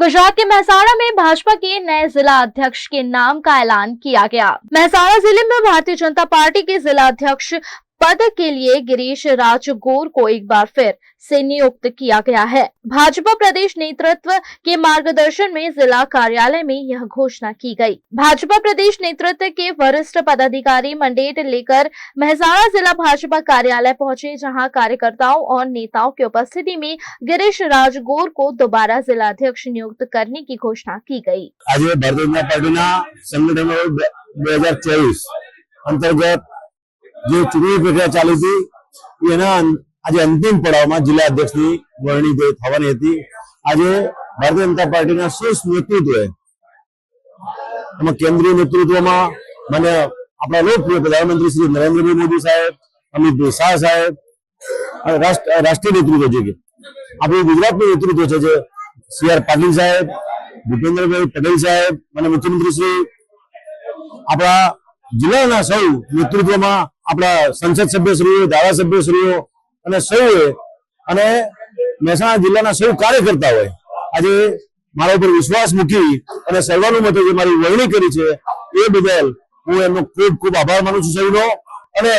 गुजरात के मेहसाणा में भाजपा के नए जिला अध्यक्ष के नाम का ऐलान किया गया। मेहसाणा जिले में भारतीय जनता पार्टी के जिला अध्यक्ष पद के लिए गिरीश राजगोर को एक बार फिर से नियुक्त किया गया है। भाजपा प्रदेश नेतृत्व के मार्गदर्शन में जिला कार्यालय में यह घोषणा की गई। भाजपा प्रदेश नेतृत्व के वरिष्ठ पदाधिकारी मंडेट लेकर मेहसाणा जिला भाजपा कार्यालय पहुंचे, जहां कार्यकर्ताओं और नेताओं की उपस्थिति में गिरीश राजगोर को दोबारा जिला अध्यक्ष नियुक्त करने की घोषणा की गई। आज भारतीय जनता पार्टी संगठन 2024 अंतर्गत जो चूंटणी प्रक्रिया चालू थी आज अंतिम पड़ाव में जिला अध्यक्ष की वरणी थवानी थी। आज भारतीय जनता पार्टी शीर्ष नेतृत्व केंद्रीय नेतृत्व में मैंने अपना लोकप्रिय प्रधानमंत्री श्री नरेंद्र भाई मोदी साहेब, अमित भाई शाह साहेब, राष्ट्रीय नेतृत्व है अपनी गुजरात में नेतृत्व है CR पाटिल साहेब, भूपेन्द्र भाई पटेल साहेब, मैंने मुख्यमंत्री श्री अपना जिला सौ नेतृत्व में अपना संसद सभ्यश्रीओ, धारासभ्यश्रीओ અને સૌએ અને મહેસાણા જિલ્લાના સૌ કાર્યકર્તા હોય આજે મારા ઉપર વિશ્વાસ મૂકી અને સર્વાનુમતે જે મારી વરણી કરી છે એ બદલ હું એમનો ખૂબ ખૂબ આભાર માનું છું સૌનો। અને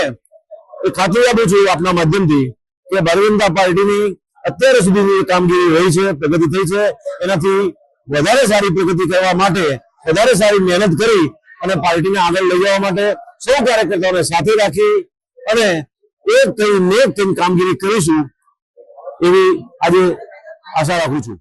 એ ખાતરી આપું છું આપના માધ્યમથી કે ભારતીય જનતા પાર્ટીની અત્યાર સુધીની કામગીરી રહી છે, પ્રગતિ થઈ છે, એનાથી વધારે સારી પ્રગતિ કરવા માટે વધારે સારી મહેનત કરી અને પાર્ટીને આગળ લઈ જવા માટે સૌ કાર્યકર્તાઓને સાથે રાખી અને એક કઈ કામગીરી કરીશું એવી આજે આશા રાખું છું।